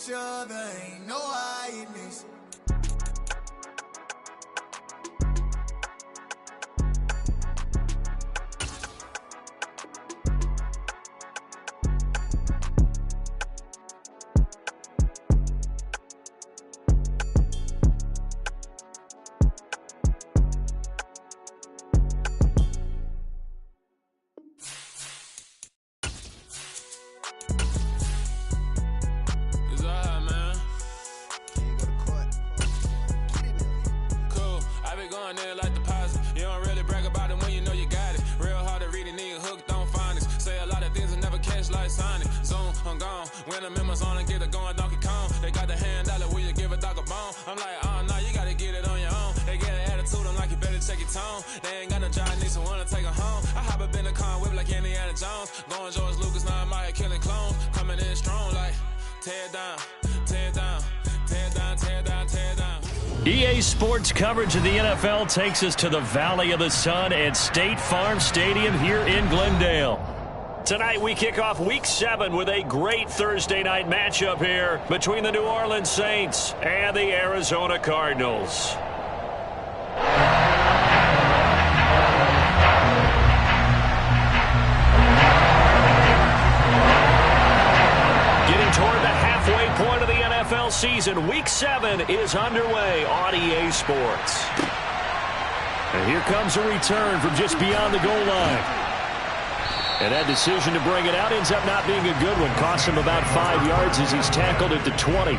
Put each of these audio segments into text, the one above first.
each other, ain't no hiding this. EA Sports coverage of the NFL takes us to the Valley of the Sun at State Farm Stadium here in Glendale. Tonight we kick off Week 7 with a great Thursday night matchup here between the New Orleans Saints and the Arizona Cardinals. Getting toward the halfway point of the NFL season, Week 7 is underway on EA Sports. And here comes a return from just beyond the goal line. And that decision to bring it out ends up not being a good one. Costs him about 5 yards as he's tackled at the 20.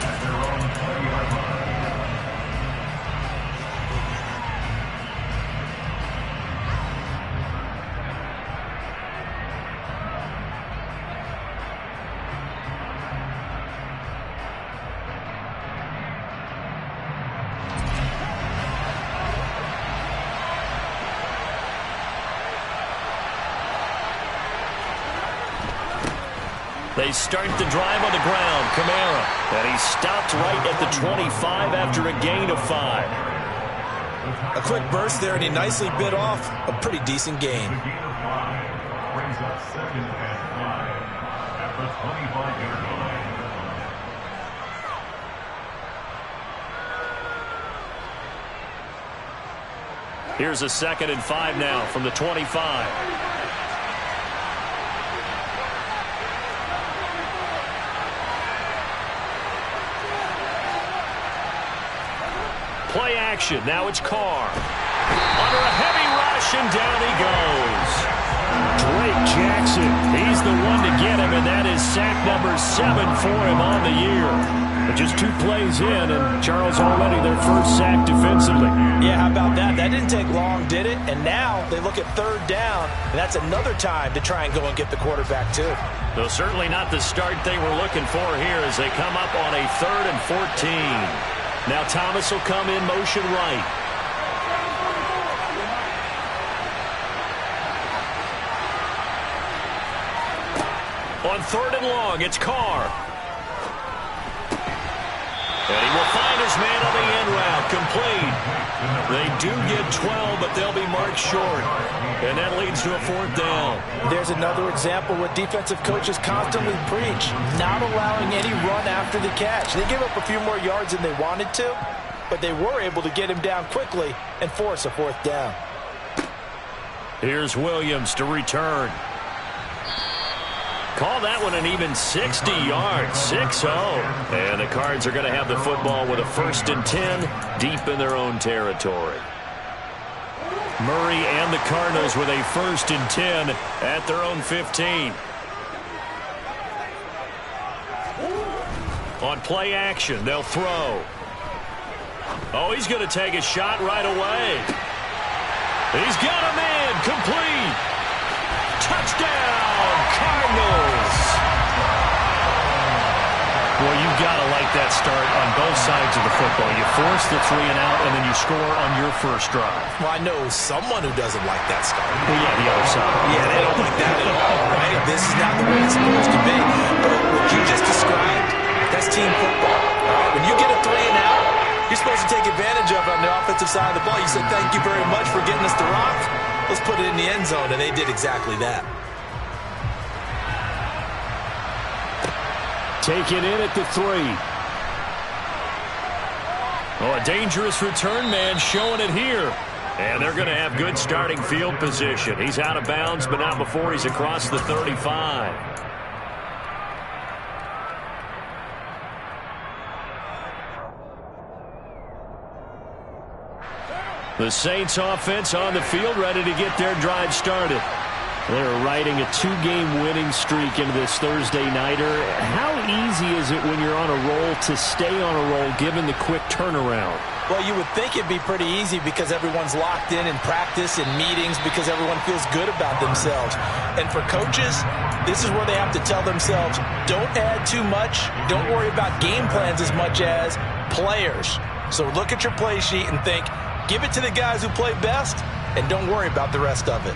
They start the drive on the ground. Kamara. And he stopped right at the 25 after a gain of 5. A quick burst there, and he nicely bit off a pretty decent gain. Brings up 2nd and 5 at the 25-yard line. Here's a 2nd and 5 now from the 25. Play action. Now it's Carr. Under a heavy rush, and down he goes. Drake Jackson. He's the one to get him, and that is sack number 7 for him on the year. But just 2 plays in, and Charles already their first sack defensively. Yeah, how about that? That didn't take long, did it? And now they look at 3rd down, and that's another time to try and go and get the quarterback too. Though certainly not the start they were looking for here as they come up on a 3rd and 14. Now Thomas will come in motion right. On 3rd and long, it's Carr. And he will find his man on the end route, complete. They do get 12, but they'll be marked short. And that leads to a 4th down. There's another example what defensive coaches constantly preach, not allowing any run after the catch. They gave up a few more yards than they wanted to, but they were able to get him down quickly and force a 4th down. Here's Williams to return. Call that one an even 60 yards, 6-0. And the Cards are going to have the football with a 1st and 10 deep in their own territory. Murray and the Cardinals with a 1st and 10 at their own 15. On play action, they'll throw. Oh, he's going to take a shot right away. He's got a man, complete. Touchdown, Cardinals. Well, you've got to like that start on both sides of the football. You force the 3 and out, and then you score on your first drive. Well, I know someone who doesn't like that start. Well, yeah, the other side. Yeah, they don't like that at all, right? This is not the way it's supposed to be. But what you just described, that's team football. When you get a 3 and out, you're supposed to take advantage of it on the offensive side of the ball. You said, thank you very much for getting us the rock. Let's put it in the end zone, and they did exactly that. Take it in at the 3. Oh, a dangerous return man showing it here. And they're going to have good starting field position. He's out of bounds, but not before he's across the 35. The Saints offense on the field, ready to get their drive started. They're riding a two-game winning streak into this Thursday nighter. How easy is it when you're on a roll to stay on a roll given the quick turnaround? Well, you would think it'd be pretty easy because everyone's locked in practice and meetings because everyone feels good about themselves. And for coaches, this is where they have to tell themselves, don't add too much, don't worry about game plans as much as players. So look at your play sheet and think, give it to the guys who play best, and don't worry about the rest of it.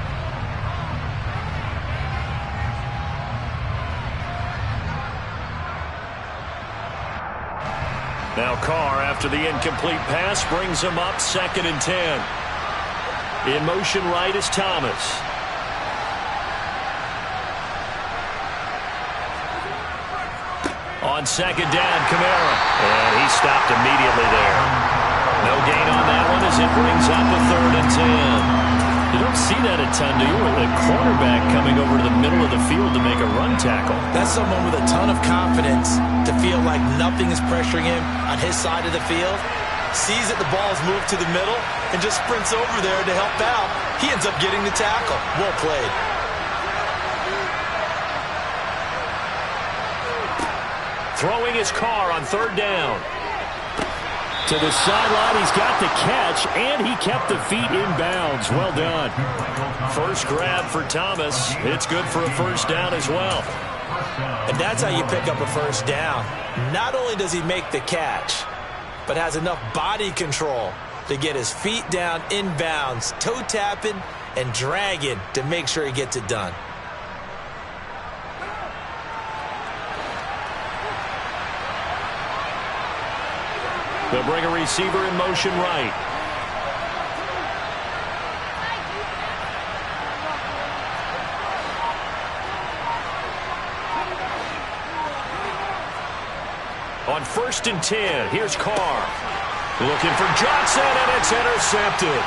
Now Carr, after the incomplete pass, brings him up 2nd and 10. In motion right is Thomas. On 2nd down, Kamara. And he stopped immediately there. No gain on that one as it brings up a 3rd and 10. You don't see that a ton, do you? With a cornerback coming over to the middle of the field to make a run tackle. That's someone with a ton of confidence to feel like nothing is pressuring him on his side of the field. Sees that the ball is moved to the middle and just sprints over there to help out. He ends up getting the tackle. Well played. Throwing his Carr on 3rd down. To the sideline, he's got the catch, and he kept the feet in bounds. Well done. First grab for Thomas. It's good for a first down as well. And that's how you pick up a first down. Not only does he make the catch, but has enough body control to get his feet down in bounds, toe tapping and dragging to make sure he gets it done. They'll bring a receiver in motion right. On 1st and 10, here's Carr. Looking for Johnson, and it's intercepted.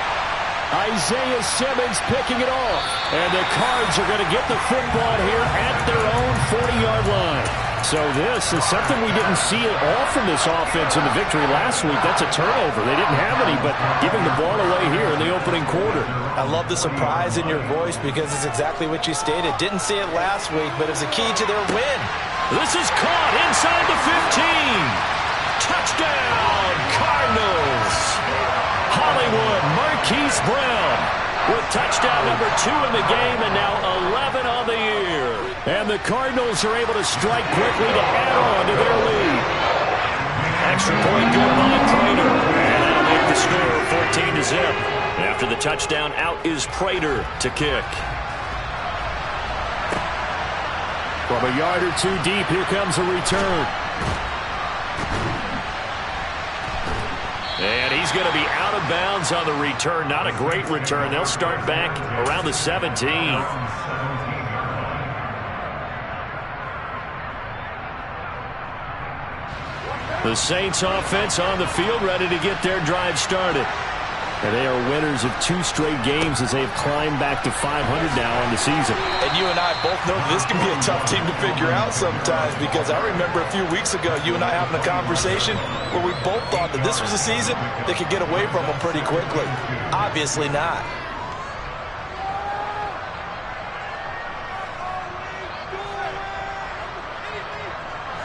Isaiah Simmons picking it off. And the Cards are going to get the football here at their own 40-yard line. So this is something we didn't see at all from this offense in the victory last week. That's a turnover. They didn't have any, but giving the ball away here in the opening quarter. I love the surprise in your voice because it's exactly what you stated. Didn't see it last week, but it was a key to their win. This is caught inside the 15. Touchdown, Cardinals. Hollywood Marquise Brown with touchdown number 2 in the game and now 11 on the year. And the Cardinals are able to strike quickly to add on to their lead. Extra point good by Prater. And that'll make the score 14-0. After the touchdown, out is Prater to kick. From a yard or 2 deep, here comes a return. And he's going to be out of bounds on the return. Not a great return. They'll start back around the 17. The Saints offense on the field ready to get their drive started. And they are winners of 2 straight games as they've climbed back to 500 now on the season. And you and I both know this can be a tough team to figure out sometimes because I remember a few weeks ago you and I having a conversation where we both thought that this was a season that could get away from them pretty quickly. Obviously not.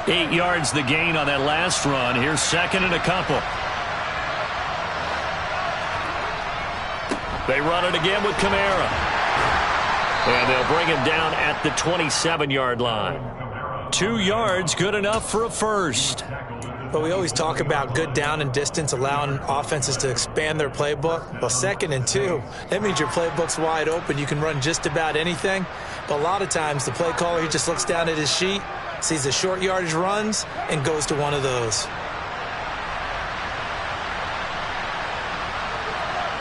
Eight yards the gain on that last run. Here's 2nd and a couple. They run it again with Kamara. And they'll bring him down at the 27-yard line. 2 yards, good enough for a first. But we always talk about good down and distance, allowing offenses to expand their playbook. Well, 2nd and 2, that means your playbook's wide open. You can run just about anything. But a lot of times the play caller, he just looks down at his sheet, sees the short yardage runs, and goes to one of those.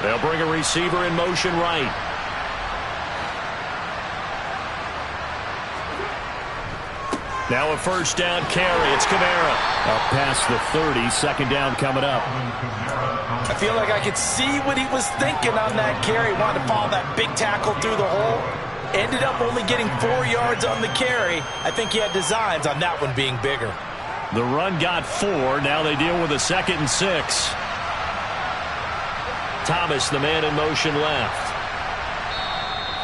They'll bring a receiver in motion right. Now a first down carry. It's Kamara. Up past the 30, second down coming up. I feel like I could see what he was thinking on that carry. Wanted to follow that big tackle through the hole. Ended up only getting 4 yards on the carry. I think he had designs on that one being bigger. The run got 4. Now they deal with a 2nd and 6. Thomas, the man in motion left.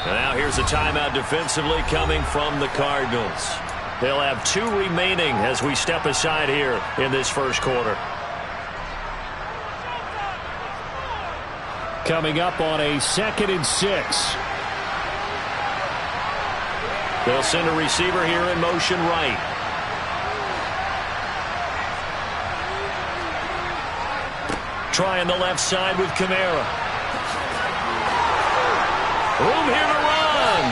And now here's a timeout defensively coming from the Cardinals. They'll have 2 remaining as we step aside here in this first quarter. Coming up on a 2nd and 6. They'll send a receiver here in motion right. Trying the left side with Kamara. Room here to run.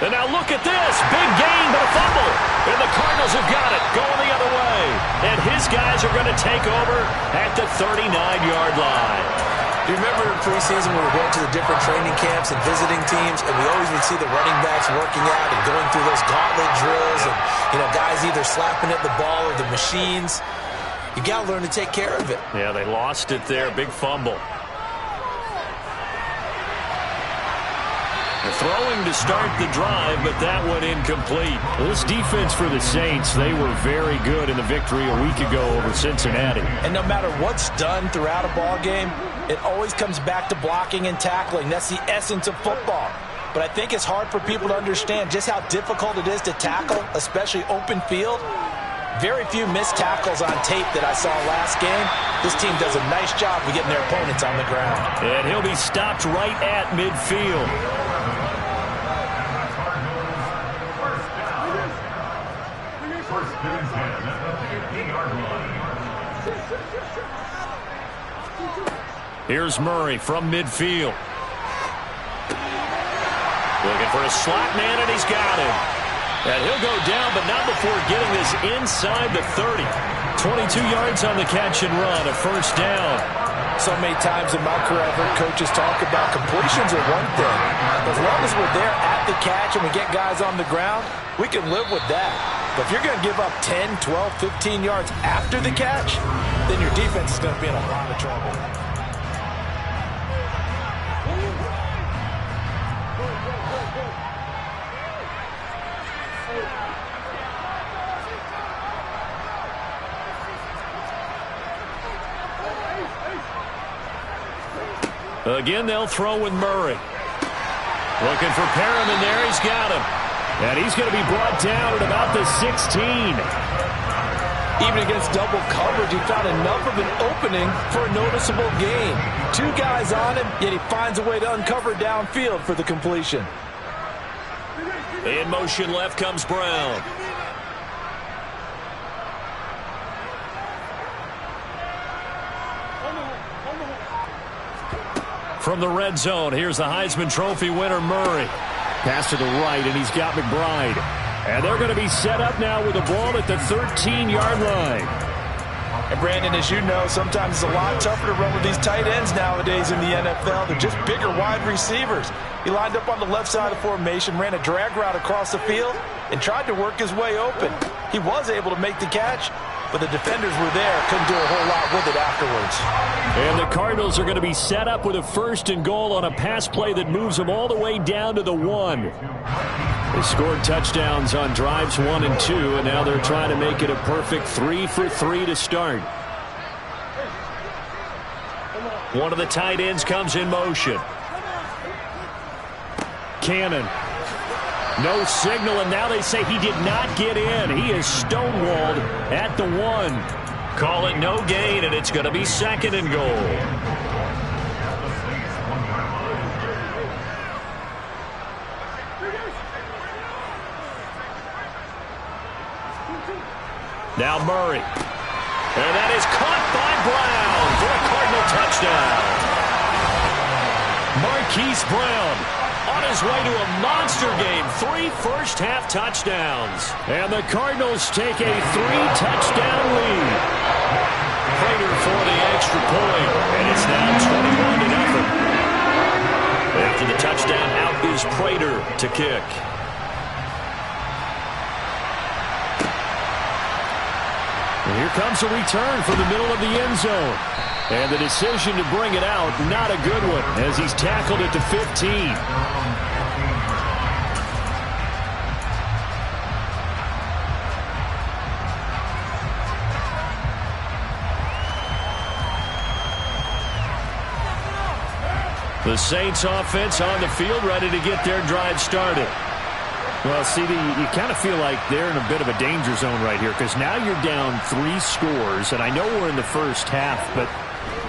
And now look at this. Big gain, but a fumble. And the Cardinals have got it. Going the other way. And his guys are going to take over at the 39-yard line. Do you remember in preseason when we were going to the different training camps and visiting teams, and we always would see the running backs working out and going through those gauntlet drills and, guys either slapping at the ball or the machines. You got to learn to take care of it. Yeah, they lost it there. Big fumble. They're throwing to start the drive, but that one incomplete. This defense for the Saints, they were very good in the victory a week ago over Cincinnati. And no matter what's done throughout a ball game, it always comes back to blocking and tackling. That's the essence of football. But I think it's hard for people to understand just how difficult it is to tackle, especially open field. Very few missed tackles on tape that I saw last game. This team does a nice job of getting their opponents on the ground. And he'll be stopped right at midfield. First and 10 at the 50-yard line. Here's Murray from midfield. Looking for a slot man, and he's got him. And he'll go down, but not before getting this inside the 30. 22 yards on the catch and run, a first down. So many times in my career, I've heard coaches talk about completions are one thing. As long as we're there at the catch and we get guys on the ground, we can live with that. But if you're going to give up 10, 12, 15 yards after the catch, then your defense is going to be in a lot of trouble. Again, they'll throw with Murray. Looking for Perriman there. He's got him. And he's going to be brought down at about the 16. Even against double coverage, he found enough of an opening for a noticeable gain. 2 guys on him, yet he finds a way to uncover downfield for the completion. In motion left comes Brown. From the red zone, here's the Heisman Trophy winner, Murray. Pass to the right, and he's got McBride. And they're going to be set up now with the ball at the 13-yard line. And, Brandon, as you know, sometimes it's a lot tougher to run with these tight ends nowadays in the NFL. They're just bigger wide receivers. He lined up on the left side of the formation, ran a drag route across the field, and tried to work his way open. He was able to make the catch, but the defenders were there, couldn't do a whole lot with it afterwards. And the Cardinals are going to be set up with a 1st and goal on a pass play that moves them all the way down to the 1. They scored touchdowns on drives 1 and 2, and now they're trying to make it a perfect 3 for 3 to start. One of the tight ends comes in motion. Cannon. No signal, and now they say he did not get in. He is stonewalled at the 1. Call it no gain, and it's going to be 2nd and goal. Now Murray. And that is caught by Brown for a Cardinal touchdown. Marquise Brown on his way to a monster game. 3 first-half touchdowns. And the Cardinals take a 3-touchdown lead. Prater for the extra point. And it's now 21-0. After the touchdown, out is Prater to kick. And here comes a return from the middle of the end zone. And the decision to bring it out, not a good one, as he's tackled at the 15. The Saints offense on the field, ready to get their drive started. Well, CD, you kind of feel like they're in a bit of a danger zone right here because now you're down 3 scores, and I know we're in the first half, but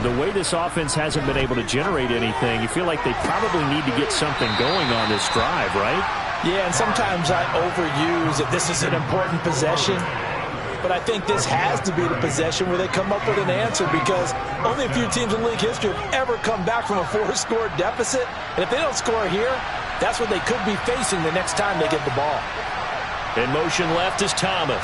the way this offense hasn't been able to generate anything, you feel like they probably need to get something going on this drive, right? Yeah, and sometimes I overuse that this is an important possession. But I think this has to be the possession where they come up with an answer because only a few teams in league history have ever come back from a 4-score deficit. And if they don't score here, that's what they could be facing the next time they get the ball. In motion left is Thomas.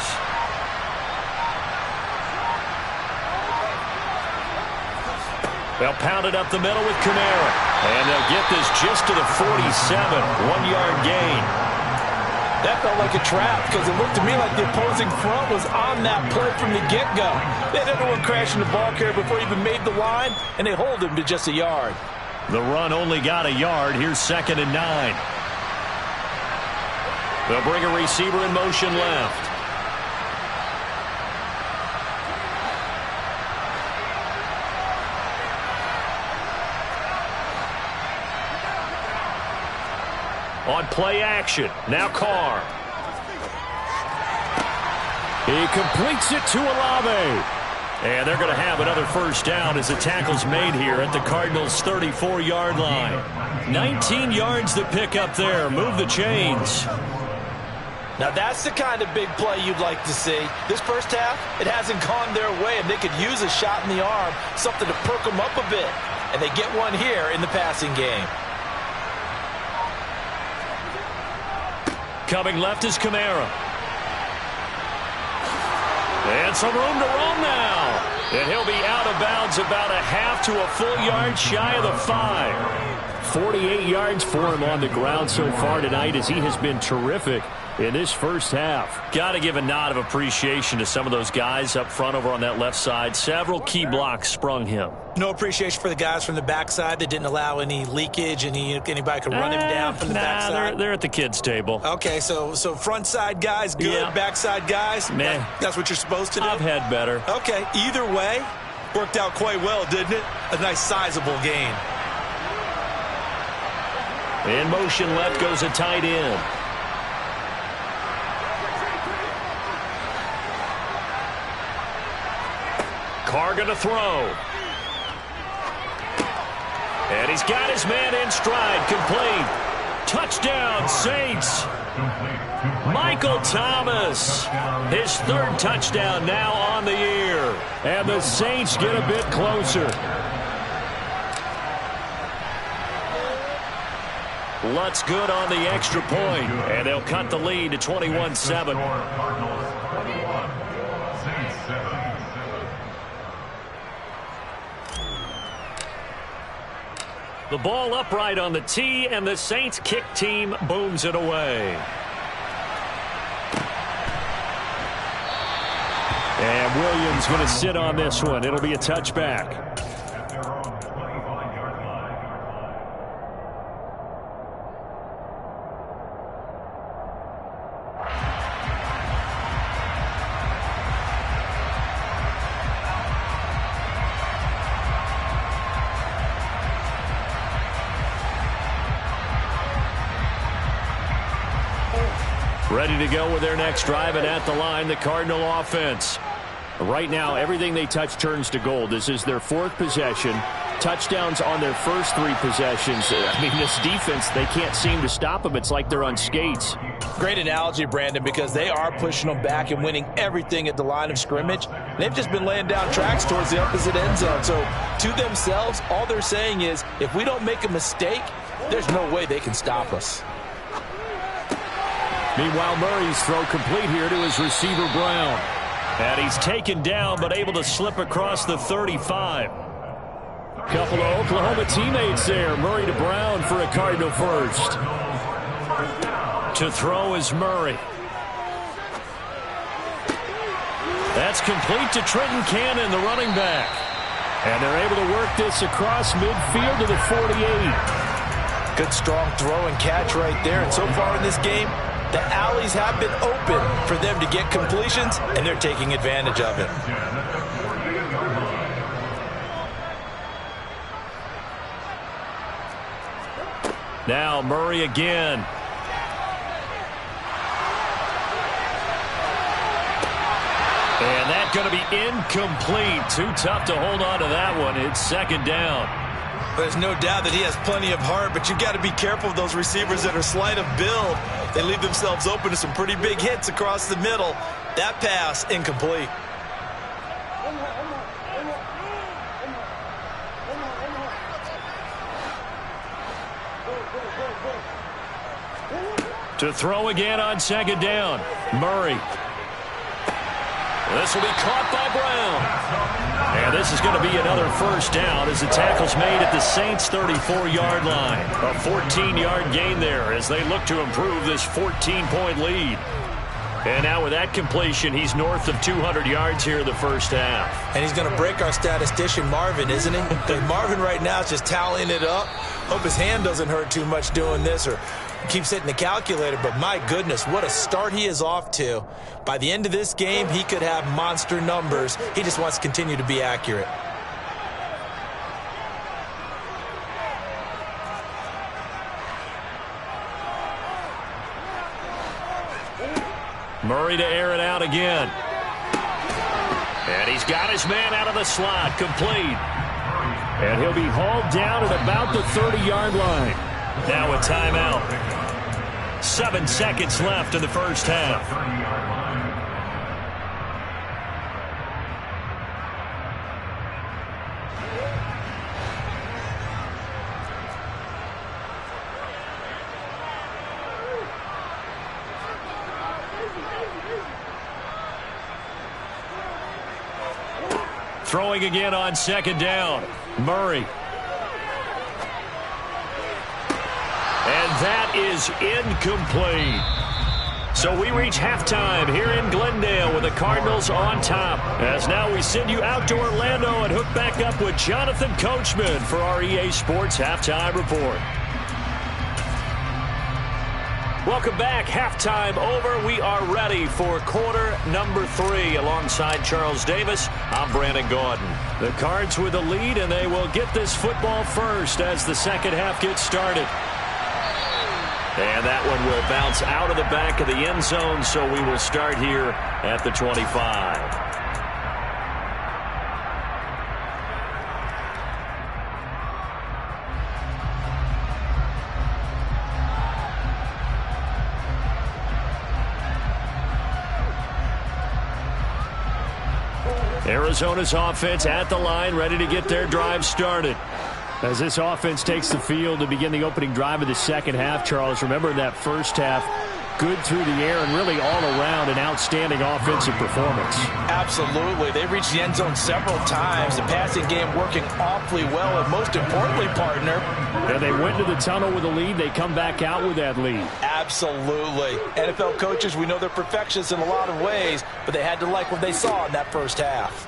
They'll pound it up the middle with Kamara. And they'll get this just to the 47, 1-yard gain. That felt like a trap because it looked to me like the opposing front was on that play from the get-go. They had everyone crashing the ball carrier before he even made the line, and they hold him to just a yard. The run only got a yard. Here's 2nd and 9. They'll bring a receiver in motion left. On play action, now Carr. He completes it to Olave. And they're going to have another first down as the tackle's made here at the Cardinals' 34-yard line. 19 yards to pick up there. Move the chains. Now that's the kind of big play you'd like to see. This first half, it hasn't gone their way, and they could use a shot in the arm, something to perk them up a bit. And they get one here in the passing game. Coming left is Kamara. And some room to roam now. And he'll be out of bounds about a half to a full yard shy of the 5. 48 yards for him on the ground so far tonight as he has been terrific in this first half. Got to give a nod of appreciation to some of those guys up front over on that left side. Several key blocks sprung him. No appreciation for the guys from the backside that didn't allow any leakage, anybody could run him down from the backside. They're at the kids' table. Okay, so front side guys good, yeah. Backside guys, that's what you're supposed to do? I've had better. Okay, either way, worked out quite well, didn't it? A nice sizable gain. In motion left goes a tight end. Carr going to throw. And he's got his man in stride. Complete. Touchdown, Saints. Michael Thomas. His 3rd touchdown now on the year. And the Saints get a bit closer. Lutz good on the extra point. And they'll cut the lead to 21-7. The ball upright on the tee, and the Saints kick team booms it away. And Williams going to sit on this one. It'll be a touchback. Ready to go with their next drive, and at the line, the Cardinal offense. Right now, everything they touch turns to gold. This is their 4th possession. Touchdowns on their first 3 possessions. I mean, this defense, they can't seem to stop them. It's like they're on skates. Great analogy, Brandon, because they are pushing them back and winning everything at the line of scrimmage. They've just been laying down tracks towards the opposite end zone. So, to themselves, all they're saying is, if we don't make a mistake, there's no way they can stop us. Meanwhile, Murray's throw complete here to his receiver, Brown. And he's taken down, but able to slip across the 35. Couple of Oklahoma teammates there. Murray to Brown for a Cardinal first. To throw is Murray. That's It's complete to Trenton Cannon, the running back. And they're able to work this across midfield to the 48. Good strong throw and catch right there. And so far in this game, the alleys have been open for them to get completions, and they're taking advantage of it. Now Murray again. And that's going to be incomplete. Too tough to hold on to that one. It's second down. There's no doubt that he has plenty of heart, but you've got to be careful of those receivers that are slight of build. They leave themselves open to some pretty big hits across the middle. That pass, incomplete. To throw again on second down. Murray. This will be caught by Brown. And this is going to be another first down as the tackle's made at the Saints' 34-yard line. A 14-yard gain there as they look to improve this 14-point lead. And now with that completion, he's north of 200 yards here in the first half. And he's going to break our statistician Marvin, isn't he? Because Marvin right now is just tallying it up. Hope his hand doesn't hurt too much doing this or keeps hitting the calculator, but my goodness, what a start he is off to. By the end of this game, he could have monster numbers. He just wants to continue to be accurate. Murray to air it out again. And he's got his man out of the slot, complete. And he'll be hauled down at about the 30-yard line. Now a timeout. 7 seconds left in the first half. Throwing again on second down. Murray. And that is incomplete. So we reach halftime here in Glendale with the Cardinals on top. As now we send you out to Orlando and hook back up with Jonathan Coachman for our EA Sports Halftime Report. Welcome back. Halftime over. We are ready for quarter number 3 alongside Charles Davis. I'm Brandon Gaudin. The Cards with the lead, and they will get this football first as the second half gets started. And that one will bounce out of the back of the end zone, so we will start here at the 25. Arizona's offense at the line, ready to get their drive started. As this offense takes the field to begin the opening drive of the second half, Charles, remember in that first half, good through the air and really all around an outstanding offensive performance. Absolutely. They reached the end zone several times. The passing game working awfully well, and most importantly, partner. And they went to the tunnel with a lead. They come back out with that lead. Absolutely. NFL coaches, we know they're perfectionists in a lot of ways, but they had to like what they saw in that first half.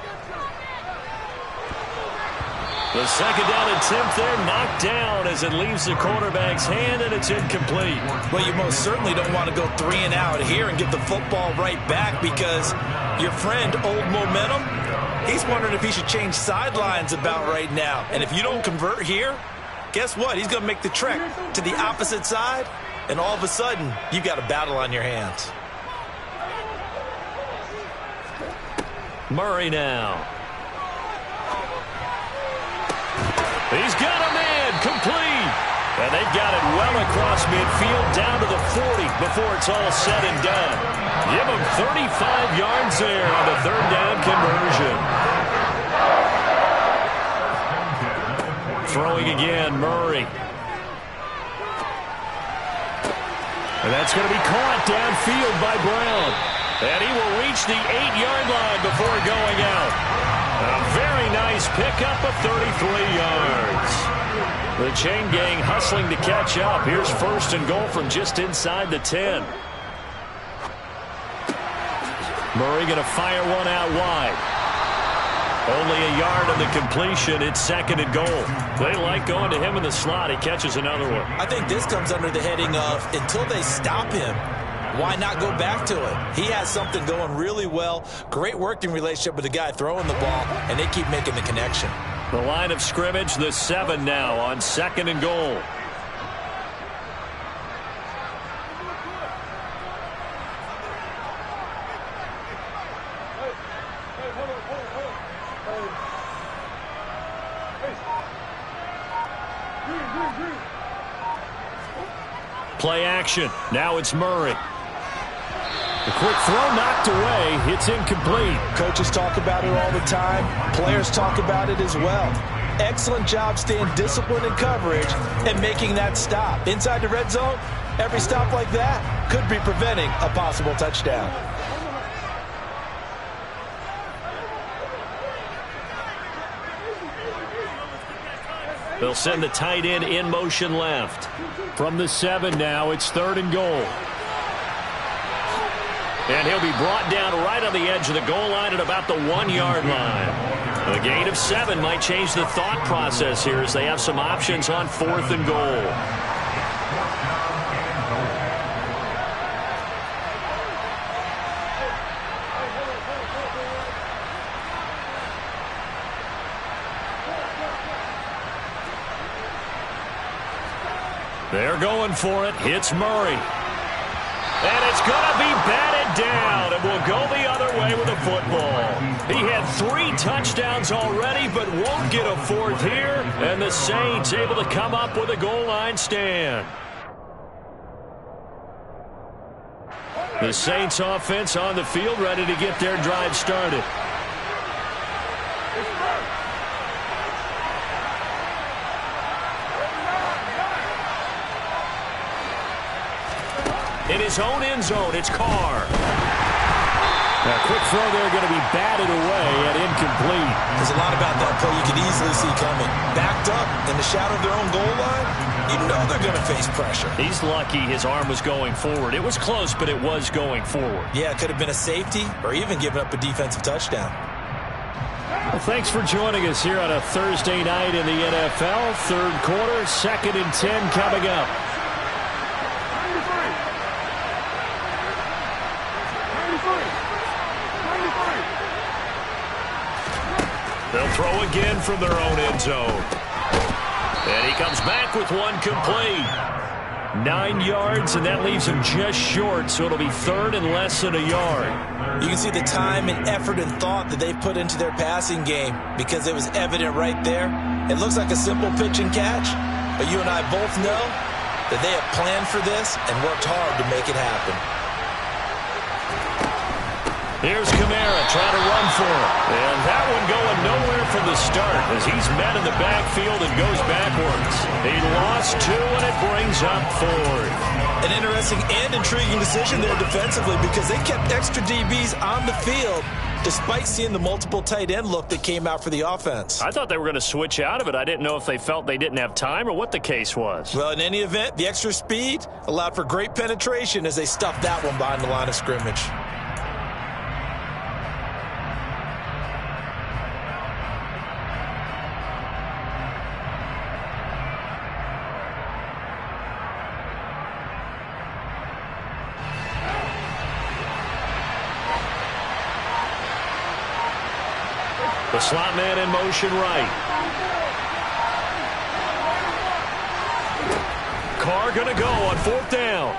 The second down attempt there knocked down as it leaves the quarterback's hand, and it's incomplete. Well, you most certainly don't want to go 3 and out here and get the football right back because your friend, Old Momentum, he's wondering if he should change sidelines about right now. And if you don't convert here, guess what? He's going to make the trek to the opposite side, and all of a sudden, you've got a battle on your hands. Murray now. He's got a man, complete. And they've got it well across midfield, down to the 40 before it's all said and done. Give him 35 yards there on the third down conversion. Throwing again, Murray. And that's going to be caught downfield by Brown. And he will reach the 8-yard line before going out. A very nice pickup of 33 yards. The chain gang hustling to catch up. Here's first and goal from just inside the 10. Murray going to fire one out wide. Only a yard on the completion. It's 2nd and goal. They like going to him in the slot. He catches another one. I think this comes under the heading of until they stop him, why not go back to it? He has something going really well. Great working relationship with the guy throwing the ball, and they keep making the connection. The line of scrimmage, the 7 now on 2nd and goal. Play action. Now it's Murray. The quick throw knocked away. It's incomplete. Coaches talk about it all the time. Players talk about it as well. Excellent job staying disciplined in coverage and making that stop. Inside the red zone, every stop like that could be preventing a possible touchdown. They'll send the tight end in motion left. From the 7 now, it's 3rd and goal. And he'll be brought down right on the edge of the goal line at about the 1-yard line. A gain of 7 might change the thought process here as they have some options on 4th and goal. They're going for it. It's Murray. And it's going to be batted down, and will go the other way with the football. He had 3 touchdowns already, but won't get a 4th here. And the Saints able to come up with a goal line stand. The Saints offense on the field, ready to get their drive started. In his own end zone, it's Carr. A quick throw there going to be batted away and incomplete. There's a lot about that play you can easily see coming. Backed up in the shadow of their own goal line, you know they're going to face pressure. He's lucky his arm was going forward. It was close, but it was going forward. Yeah, it could have been a safety or even given up a defensive touchdown. Well, thanks for joining us here on a Thursday night in the NFL. 3rd quarter, 2nd and 10 coming up. They'll throw again from their own end zone. And he comes back with one complete. 9 yards, and that leaves him just short, so it'll be 3rd and less than a yard. You can see the time and effort and thought that they put into their passing game because it was evident right there. It looks like a simple pitch and catch, but you and I both know that they have planned for this and worked hard to make it happen. Here's Kamara trying to run for it. And that one going nowhere from the start as he's met in the backfield and goes backwards. He lost 2, and it brings up 4. An interesting and intriguing decision there defensively because they kept extra DBs on the field despite seeing the multiple tight end look that came out for the offense. I thought they were going to switch out of it. I didn't know if they felt they didn't have time or what the case was. Well, in any event, the extra speed allowed for great penetration as they stuffed that one behind the line of scrimmage. The slot man in motion right. Carr going to go on 4th down.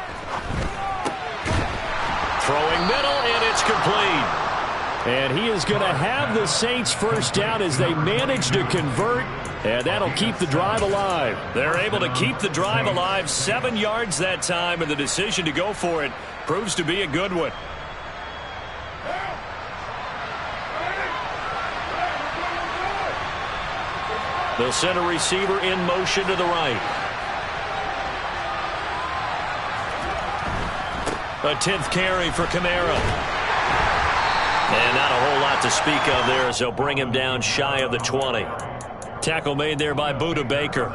Throwing middle, and it's complete. And he is going to have the Saints first down as they manage to convert, and that'll keep the drive alive. They're able to keep the drive alive, 7 yards that time, and the decision to go for it proves to be a good one. They'll send a receiver in motion to the right. A 10th carry for Kamara. And not a whole lot to speak of there as they'll bring him down shy of the 20. Tackle made there by Budda Baker.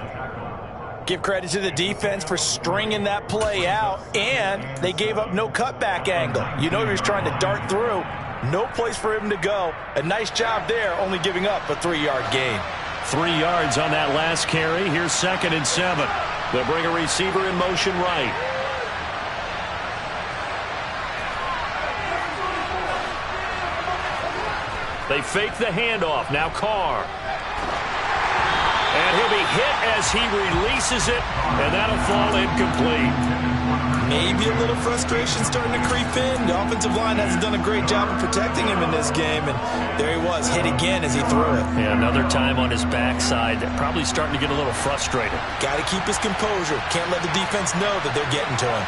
Give credit to the defense for stringing that play out, and they gave up no cutback angle. You know he was trying to dart through. No place for him to go. A nice job there, only giving up a 3-yard gain. 3 yards on that last carry. Here's 2nd and 7. They'll bring a receiver in motion right. They fake the handoff. Now Carr. And he'll be hit as he releases it, and that'll fall incomplete. Maybe a little frustration starting to creep in. The offensive line hasn't done a great job of protecting him in this game, and there he was, hit again as he threw it. Yeah, another time on his backside. Probably starting to get a little frustrated. Got to keep his composure. Can't let the defense know that they're getting to him.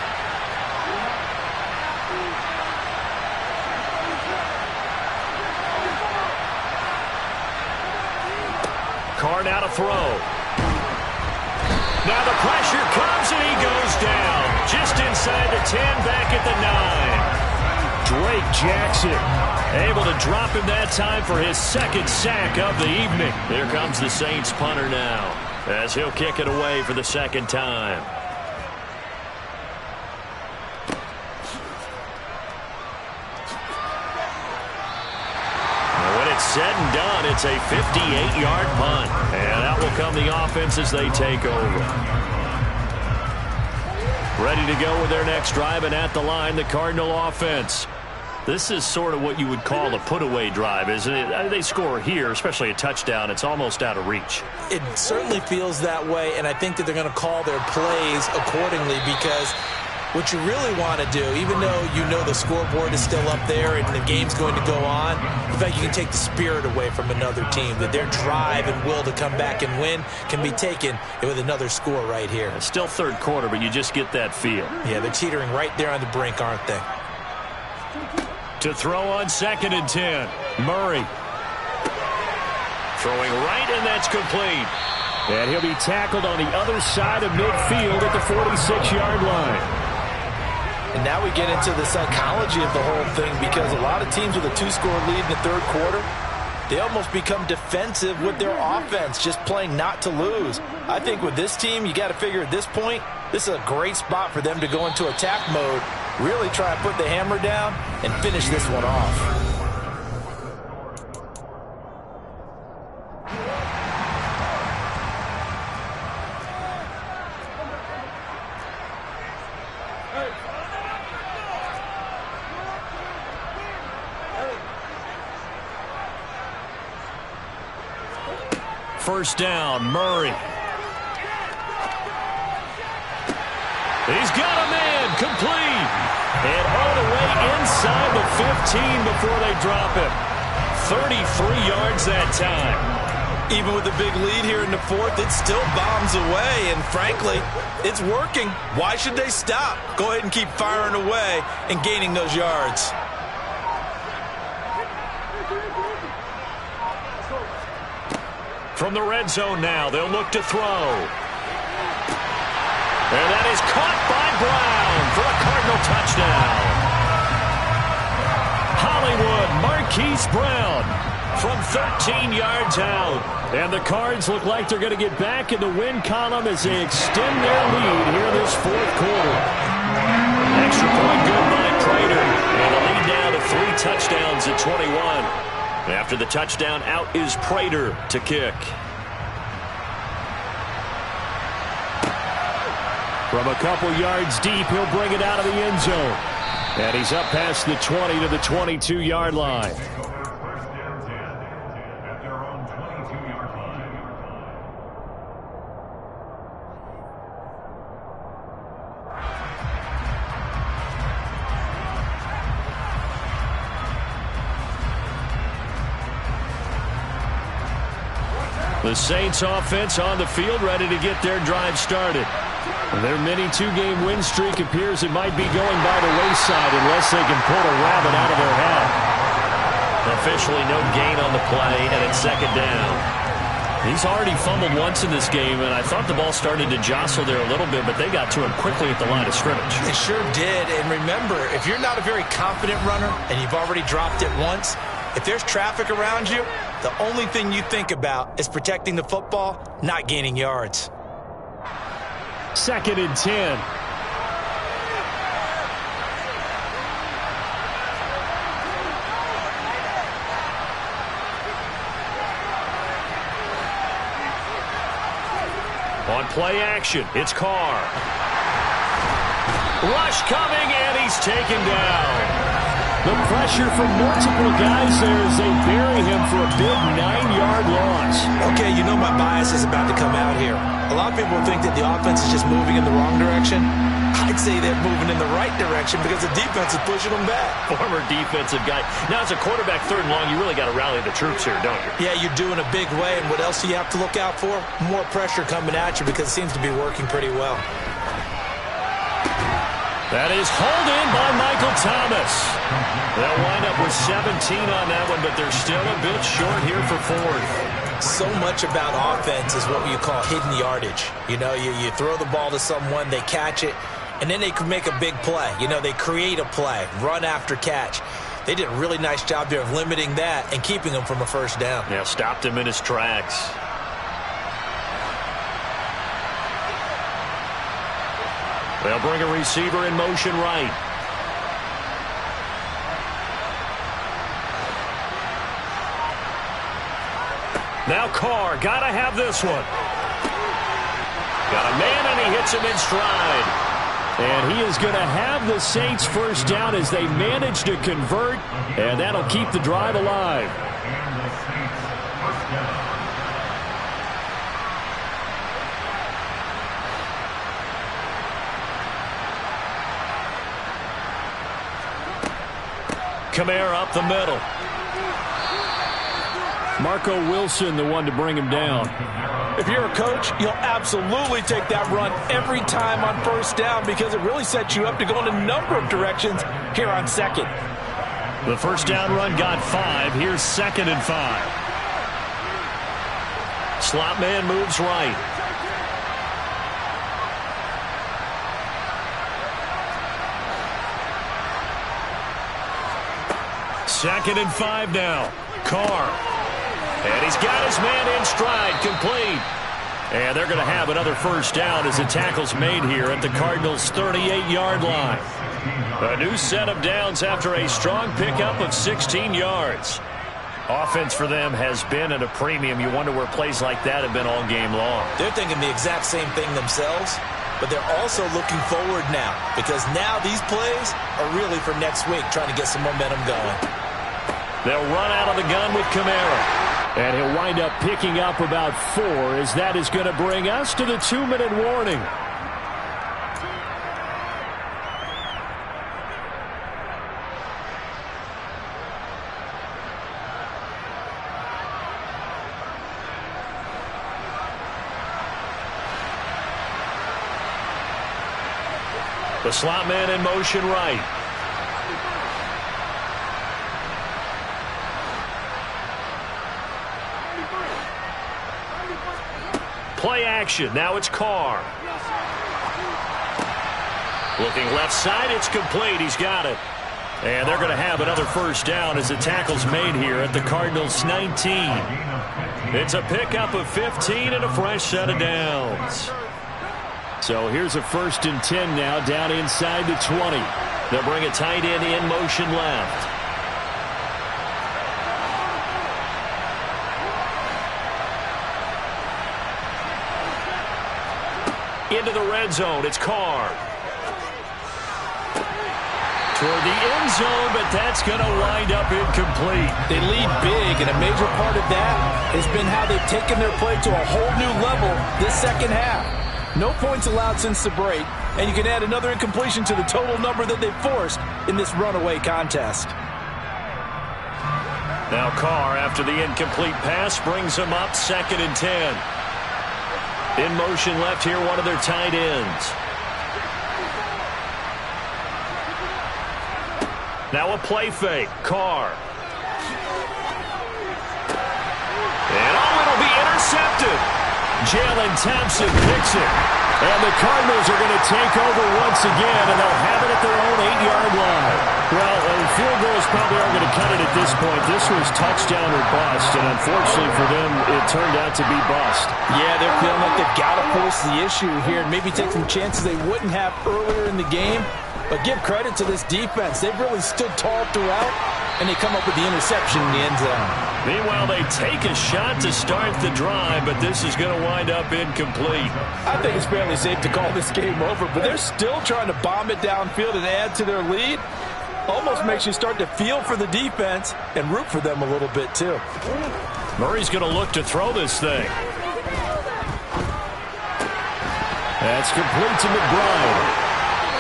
Carr now to throw. Now the pressure comes and he goes down. Just inside the 10, back at the 9. Drake Jackson able to drop him that time for his 2nd sack of the evening. Here comes the Saints punter now as he'll kick it away for the 2nd time. Said and done, it's a 58-yard punt. And out will come the offense as they take over. Ready to go with their next drive, and at the line, the Cardinal offense. This is sort of what you would call a put-away drive, isn't it? They score here, especially a touchdown. It's almost out of reach. It certainly feels that way, and I think that they're going to call their plays accordingly, because what you really want to do, even though you know the scoreboard is still up there and the game's going to go on, in fact, you can take the spirit away from another team, that their drive and will to come back and win can be taken with another score right here. It's still 3rd quarter, but you just get that feel. Yeah, they're teetering right there on the brink, aren't they? To throw on 2nd and 10. Murray. Throwing right, and that's complete. And he'll be tackled on the other side of midfield at the 46-yard line. And now we get into the psychology of the whole thing, because a lot of teams with a 2-score lead in the 3rd quarter, they almost become defensive with their offense, just playing not to lose. I think with this team, you got to figure at this point, this is a great spot for them to go into attack mode, really try to put the hammer down and finish this one off. First down, Murray. He's got a man, complete. And all the way inside the 15 before they drop him. 33 yards that time. Even with a big lead here in the 4th, it still bombs away, and frankly, it's working. Why should they stop? Go ahead and keep firing away and gaining those yards. From the red zone now, they'll look to throw. And that is caught by Brown for a Cardinal touchdown. Hollywood Marquise Brown from 13 yards out. And the Cards look like they're going to get back in the win column as they extend their lead here this 4th quarter. Extra point good by Prater. And the lead now to 3 touchdowns at 21. After the touchdown, out is Prater to kick. From a couple yards deep, he'll bring it out of the end zone. And he's up past the 20 to the 22-yard line. The Saints offense on the field, ready to get their drive started. Their mini 2-game win streak appears it might be going by the wayside unless they can pull a rabbit out of their hat. Officially no gain on the play, and it's 2nd down. He's already fumbled once in this game, and I thought the ball started to jostle there a little bit, but they got to him quickly at the line of scrimmage. It sure did, and remember, if you're not a very confident runner and you've already dropped it once, if there's traffic around you, the only thing you think about is protecting the football, not gaining yards. 2nd and 10. On play action, it's Carr. Rush coming, and he's taken down. The pressure from multiple guys there as they bury him for a big 9-yard loss. Okay, you know my bias is about to come out here. A lot of people think that the offense is just moving in the wrong direction. I'd say they're moving in the right direction because the defense is pushing them back. Former defensive guy. Now, as a quarterback, 3rd and long, you really got to rally the troops here, don't you? Yeah, you're doing a big way, and what else do you have to look out for? More pressure coming at you because it seems to be working pretty well. That is hauled in by Michael Thomas. They'll wind up with 17 on that one, but they're still a bit short here for 4th. So much about offense is what you call hidden yardage. You know, you throw the ball to someone, they catch it, and then they can make a big play. You know, they create a play, run after catch. They did a really nice job there of limiting that and keeping him from a first down. Yeah, stopped him in his tracks. They'll bring a receiver in motion right. Now Carr, gotta have this one. Got a man, and he hits him in stride. And he is going to have the Saints first down as they manage to convert, and that'll keep the drive alive. And the Saints first down. Kamara up the middle. Marco Wilson, the one to bring him down. If you're a coach, you'll absolutely take that run every time on first down because it really sets you up to go in a number of directions here on 2nd. The first down run got 5. Here's 2nd and 5. Slot man moves right. Second and 5 now. Carr. And he's got his man in stride, complete. And they're going to have another first down as the tackle's made here at the Cardinals' 38-yard line. A new set of downs after a strong pickup of 16 yards. Offense for them has been at a premium. You wonder where plays like that have been all game long. They're thinking the exact same thing themselves, but they're also looking forward now because now these plays are really for next week, trying to get some momentum going. They'll run out of the gun with Kamara. And he'll wind up picking up about 4 as that is going to bring us to the 2-minute warning. The slot man in motion right. Play action. Now it's Carr. Looking left side. It's complete. He's got it. And they're going to have another first down as the tackle's made here at the Cardinals' 19. It's a pickup of 15 and a fresh set of downs. So here's a 1st and 10 now down inside the 20. They'll bring a tight end in motion left. Into the red zone, it's Carr. Toward the end zone, but that's going to wind up incomplete. They lead big, and a major part of that has been how they've taken their play to a whole new level this second half. No points allowed since the break, and you can add another incompletion to the total number that they've forced in this runaway contest. Now Carr, after the incomplete pass, brings him up 2nd and 10. In motion left here, one of their tight ends. Now a play fake. Carr. And it'll be intercepted. Jalen Thompson picks it. And the Cardinals are going to take over once again, and they'll have it at their own 8-yard line. Well, field goals probably aren't going to cut it at this point. This was touchdown or bust, and unfortunately for them, it turned out to be bust. Yeah, they're feeling like they've got to force the issue here and maybe take some chances they wouldn't have earlier in the game. But give credit to this defense. They've really stood tall throughout, and they come up with the interception in the end zone. Meanwhile, they take a shot to start the drive, but this is going to wind up incomplete. I think it's fairly safe to call this game over, but they're still trying to bomb it downfield and add to their lead. Almost makes you start to feel for the defense and root for them a little bit, too. Murray's going to look to throw this thing. That's complete to McBride.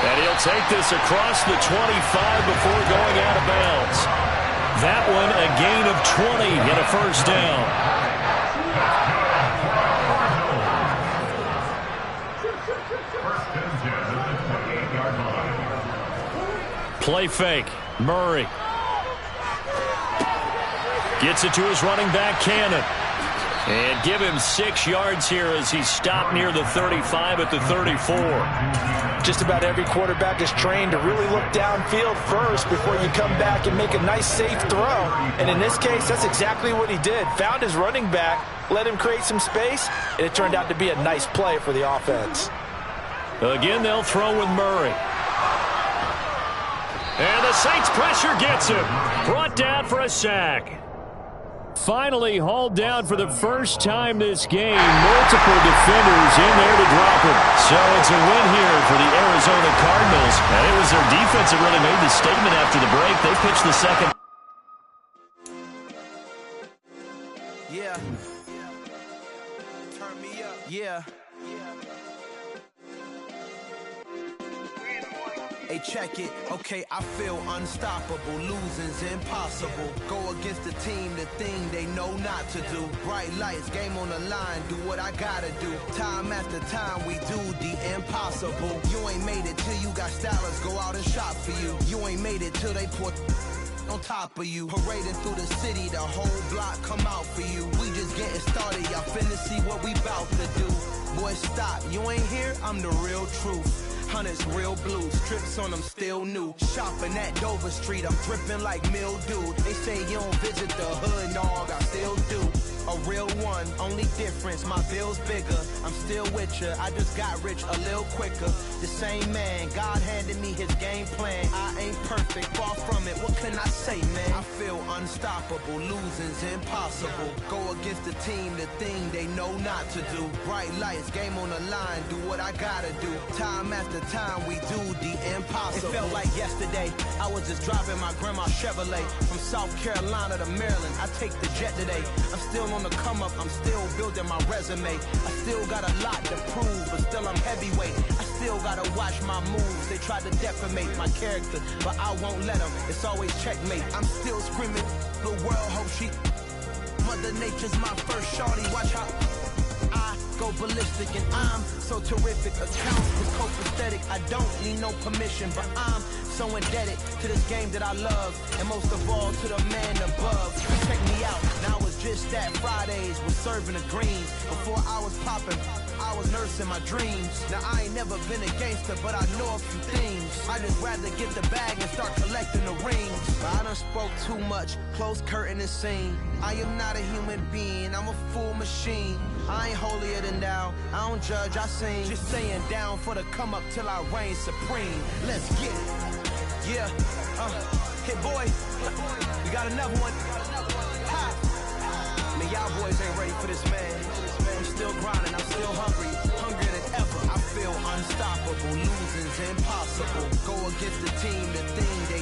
And he'll take this across the 25 before going out of bounds. That one a gain of 20 and a first down. Play fake. Murray. Gets it to his running back, Cannon. And give him 6 yards here as he's stopped near the 35 at the 34. Just about every quarterback is trained to really look downfield first before you come back and make a nice, safe throw. And in this case, that's exactly what he did. Found his running back, let him create some space, and it turned out to be a nice play for the offense. Again, they'll throw with Murray. And the Saints pressure gets him. Brought down for a sack. Finally hauled down for the first time this game. Multiple defenders in there to drop him. So it's a win here for the Arizona Cardinals. And it was their defense that really made the statement after the break. They pitched the second. Yeah. Turn me up. Yeah. Hey, check it. Okay, I feel unstoppable. Losing's impossible. Go against the team, the thing they know not to do. Bright lights, game on the line. Do what I gotta do. Time after time, we do the impossible. You ain't made it till you got stylers go out and shop for you. You ain't made it till they put on top of you. Parading through the city, the whole block come out for you. We just getting started, y'all finna see what we bout to do. Boy, stop, you ain't here, I'm the real truth. Hunters, real blues, strips on them still new. Shopping at Dover Street, I'm dripping like mildew. They say you don't visit the hood, dog, I still do. A real one, only difference, my bill's bigger. I'm still with ya, I just got rich a little quicker. The same man, God handed me his game plan. I ain't perfect, far from it, what can I say, man? I feel unstoppable, losing's impossible. Go against the team, the thing they know not to do. Bright lights, game on the line, do what I gotta do. Time after time, we do the impossible. It felt like yesterday, I was just driving my grandma's Chevrolet. From South Carolina to Maryland, I take the jet today. I'm still on the come up, I'm still building my resume. I still got a lot to prove, but still I'm heavyweight. I still gotta watch my moves. They try to defamate my character, but I won't let them. It's always checkmate. I'm still screaming, the world hope she. Mother Nature's my first shorty. Watch how I go ballistic, and I'm so terrific. Accounts was copacetic. I don't need no permission, but I'm so indebted to this game that I love, and most of all to the man above. Check me out. Now it's just that Fridays was serving the greens. Before I was popping, I was nursing my dreams. Now I ain't never been a gangster, but I know a few things. I just rather get the bag and start collecting the rings. But I done spoke too much, close curtain and scene. I am not a human being, I'm a full machine. I ain't holier than thou, I don't judge, I sing. Just saying down for the come up till I reign supreme. Let's get it. Yeah, hit boy, we got another one. Ha. Man, y'all boys ain't ready for this, man. I'm still grinding, I'm still hungry, hungrier than ever. I feel unstoppable, losing's impossible. Go against the team, the thing they